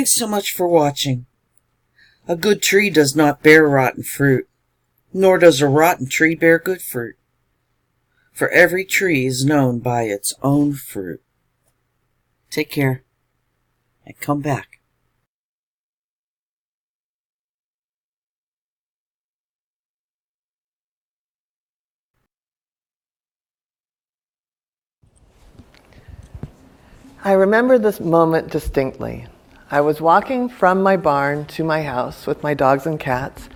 Thanks so much for watching. A good tree does not bear rotten fruit, nor does a rotten tree bear good fruit. For every tree is known by its own fruit. Take care, and come back. I remember this moment distinctly. I was walking from my barn to my house with my dogs and cats,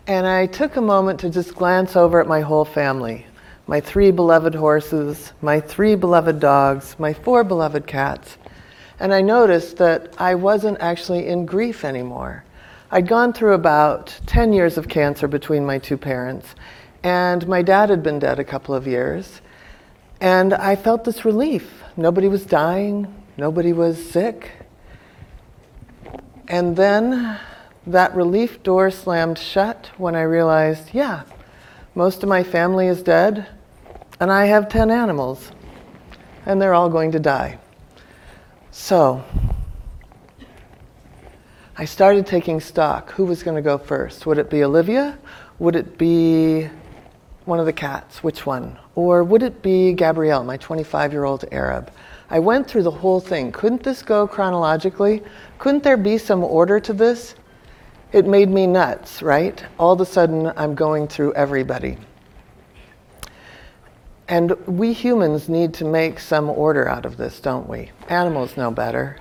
and I took a moment to just glance over at my whole family. My 3 beloved horses, my 3 beloved dogs, my 4 beloved cats. And I noticed that I wasn't actually in grief anymore. I'd gone through about 10 years of cancer between my 2 parents, and my dad had been dead a couple of years. And I felt this relief. Nobody was dying, nobody was sick. And then that relief door slammed shut when I realized, yeah, most of my family is dead, and I have 10 animals, and they're all going to die. So I started taking stock. Who was going to go first? Would it be Olivia? Would it be one of the cats? Which one? Or would it be Gabrielle, my 25-year-old Arab? I went through the whole thing. Couldn't this go chronologically? Couldn't there be some order to this? It made me nuts, right? All of a sudden, I'm going through everybody. And we humans need to make some order out of this, don't we? Animals know better.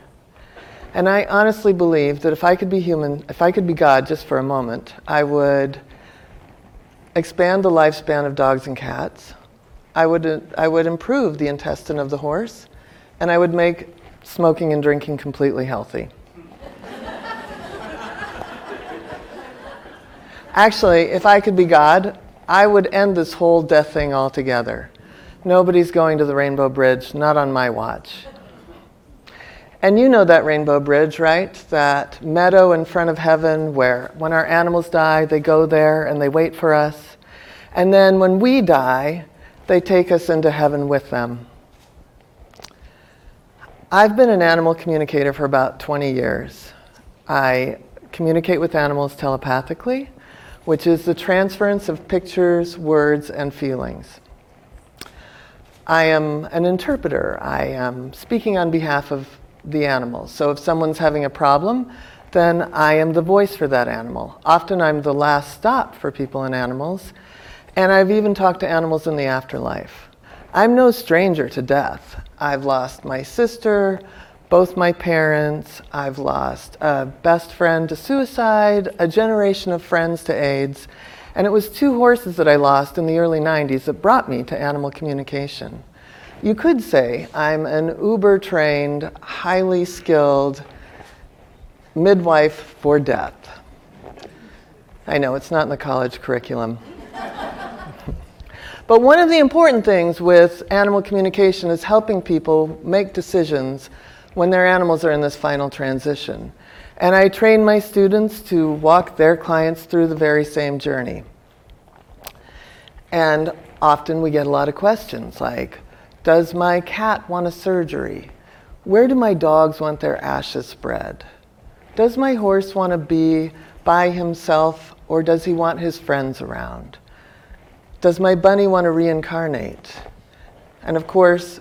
And I honestly believe that if I could be human, if I could be God just for a moment, I would expand the lifespan of dogs and cats. I would improve the intestine of the horse, and I would make smoking and drinking completely healthy. Actually, if I could be God, I would end this whole death thing altogether. Nobody's going to the Rainbow Bridge, not on my watch. And you know that Rainbow Bridge, right? That meadow in front of heaven where when our animals die, they go there and they wait for us. And then when we die, they take us into heaven with them. I've been an animal communicator for about 20 years. I communicate with animals telepathically, which is the transference of pictures, words, and feelings. I am an interpreter. I am speaking on behalf of the animals. So if someone's having a problem, then I am the voice for that animal. Often I'm the last stop for people and animals, and I've even talked to animals in the afterlife. I'm no stranger to death. I've lost my sister, both my parents. I've lost a best friend to suicide, a generation of friends to AIDS, and it was 2 horses that I lost in the early 90s that brought me to animal communication. You could say I'm an uber-trained, highly skilled midwife for death. I know, it's not in the college curriculum. But one of the important things with animal communication is helping people make decisions when their animals are in this final transition. And I train my students to walk their clients through the very same journey. And often we get a lot of questions like, does my cat want a surgery? Where do my dogs want their ashes spread? Does my horse want to be by himself, or does he want his friends around? Does my bunny want to reincarnate? And of course,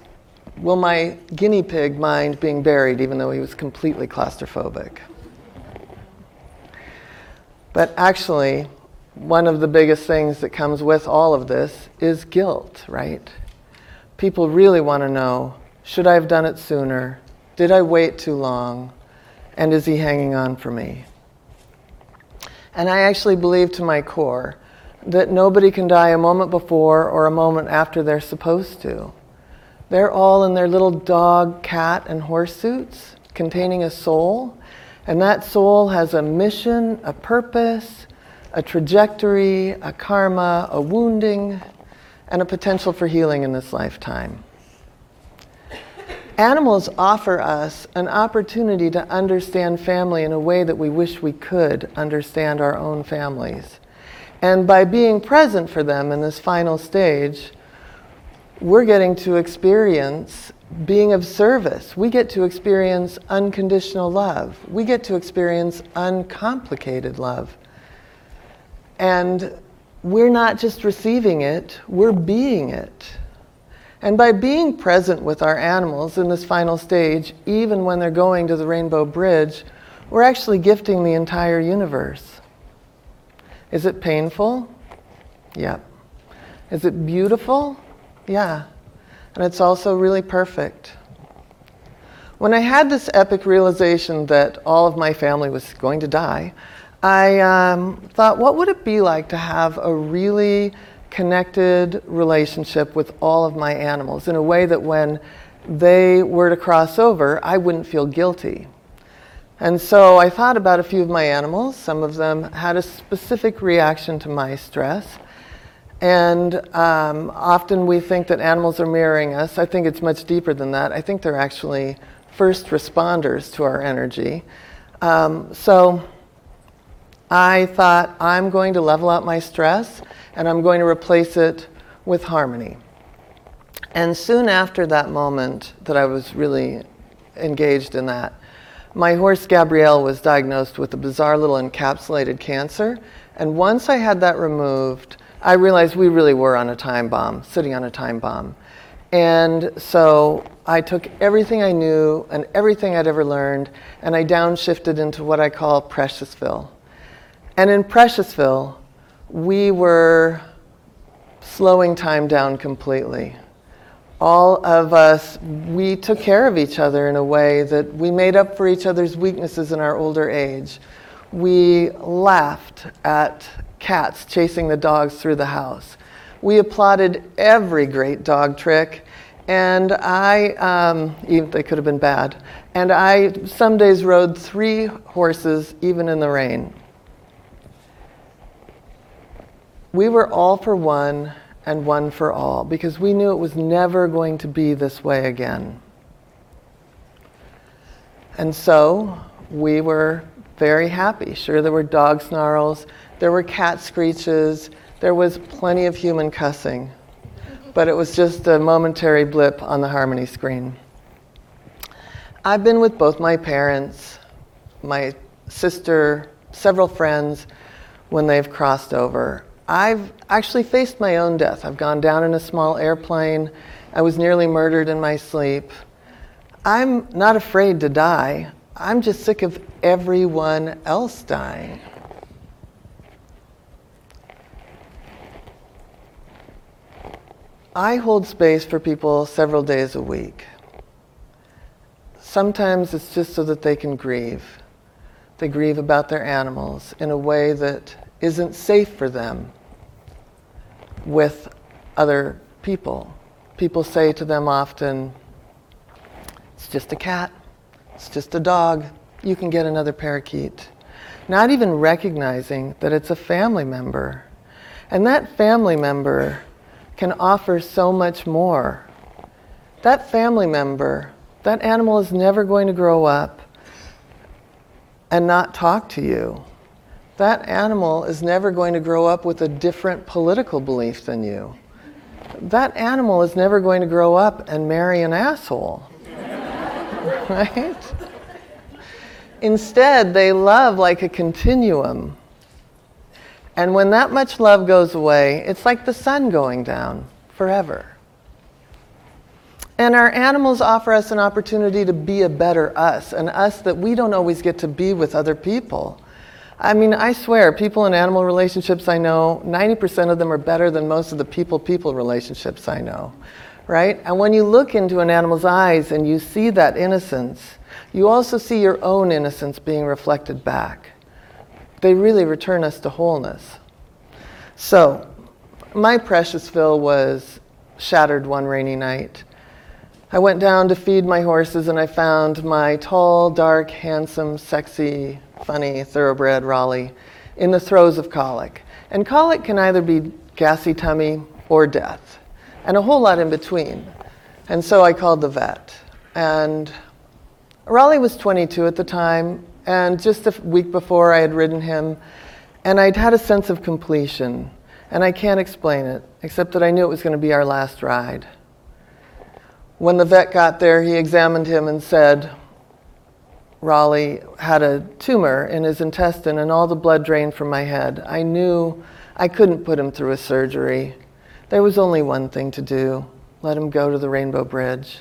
will my guinea pig mind being buried even though he was completely claustrophobic? But actually, one of the biggest things that comes with all of this is guilt, right? People really want to know, should I have done it sooner? Did I wait too long? And is he hanging on for me? And I actually believe to my core that nobody can die a moment before or a moment after they're supposed to. They're all in their little dog, cat, and horse suits containing a soul, and that soul has a mission, a purpose, a trajectory, a karma, a wounding, and a potential for healing in this lifetime. Animals offer us an opportunity to understand family in a way that we wish we could understand our own families. And by being present for them in this final stage, we're getting to experience being of service. We get to experience unconditional love. We get to experience uncomplicated love. And we're not just receiving it, we're being it. And by being present with our animals in this final stage, even when they're going to the Rainbow Bridge, we're actually gifting the entire universe. Is it painful? Yep. Is it beautiful? Yeah. And it's also really perfect. When I had this epic realization that all of my family was going to die, I thought, what would it be like to have a really connected relationship with all of my animals in a way that when they were to cross over, I wouldn't feel guilty. And so I thought about a few of my animals. Some of them had a specific reaction to my stress. And often we think that animals are mirroring us. I think it's much deeper than that. I think they're actually first responders to our energy. So I thought, I'm going to level out my stress and I'm going to replace it with harmony. And soon after that moment that I was really engaged in that, my horse Gabrielle was diagnosed with a bizarre little encapsulated cancer. And once I had that removed, I realized we really were on a time bomb, sitting on a time bomb. And so I took everything I knew and everything I'd ever learned, and I downshifted into what I call Preciousville. And in Preciousville, we were slowing time down completely. All of us, we took care of each other in a way that we made up for each other's weaknesses in our older age. We laughed at cats chasing the dogs through the house. We applauded every great dog trick, and even they could have been bad. And I some days rode 3 horses even in the rain. We were all for one and one for all because we knew it was never going to be this way again. And so we were very happy. Sure, there were dog snarls, there were cat screeches, there was plenty of human cussing, but it was just a momentary blip on the harmony screen. I've been with both my parents, my sister, several friends when they've crossed over. I've actually faced my own death. I've gone down in a small airplane. I was nearly murdered in my sleep. I'm not afraid to die. I'm just sick of everyone else dying. I hold space for people several days a week. Sometimes it's just so that they can grieve. They grieve about their animals in a way that isn't safe for them with other people. People say to them often, it's just a cat, it's just a dog, you can get another parakeet. Not even recognizing that it's a family member. And that family member can offer so much more. That family member, that animal is never going to grow up and not talk to you. That animal is never going to grow up with a different political belief than you. That animal is never going to grow up and marry an asshole. Right? Instead, they love like a continuum. And when that much love goes away, it's like the sun going down forever. And our animals offer us an opportunity to be a better us, an us that we don't always get to be with other people. I mean, I swear, people in animal relationships I know, 90% of them are better than most of the people-people relationships I know, right? And when you look into an animal's eyes and you see that innocence, you also see your own innocence being reflected back. They really return us to wholeness. So, my Preciousville was shattered one rainy night. I went down to feed my horses and I found my tall, dark, handsome, sexy, funny thoroughbred Raleigh in the throes of colic. And colic can either be gassy tummy or death, and a whole lot in between. And so I called the vet. And Raleigh was 22 at the time, and just a week before I had ridden him, and I'd had a sense of completion. And I can't explain it, except that I knew it was going to be our last ride. When the vet got there, he examined him and said Raleigh had a tumor in his intestine and all the blood drained from my head. I knew I couldn't put him through a surgery. There was only one thing to do: let him go to the Rainbow Bridge.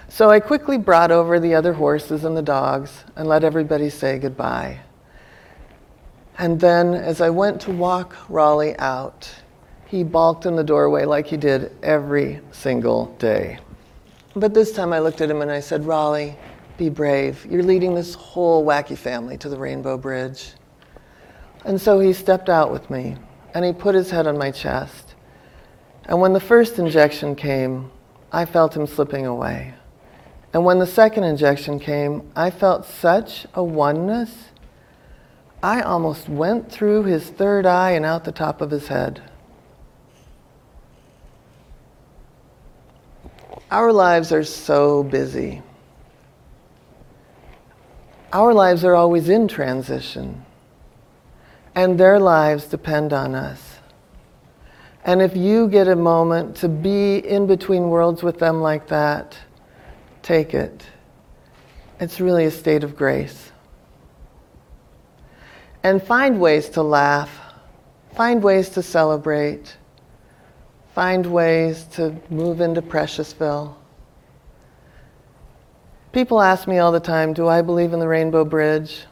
So I quickly brought over the other horses and the dogs and let everybody say goodbye. And then, as I went to walk Raleigh out, he balked in the doorway like he did every single day. But this time I looked at him and I said, Raleigh, be brave. You're leading this whole wacky family to the Rainbow Bridge. And so he stepped out with me and he put his head on my chest. And when the first injection came, I felt him slipping away. And when the second injection came, I felt such a oneness. I almost went through his third eye and out the top of his head. Our lives are so busy. Our lives are always in transition, and their lives depend on us. And if you get a moment to be in between worlds with them like that, take it. It's really a state of grace. And find ways to laugh, find ways to celebrate, find ways to move into Preciousville. People ask me all the time, do I believe in the Rainbow Bridge?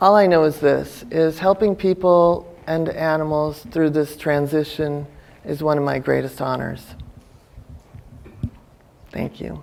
All I know is this, is helping people and animals through this transition is one of my greatest honors. Thank you.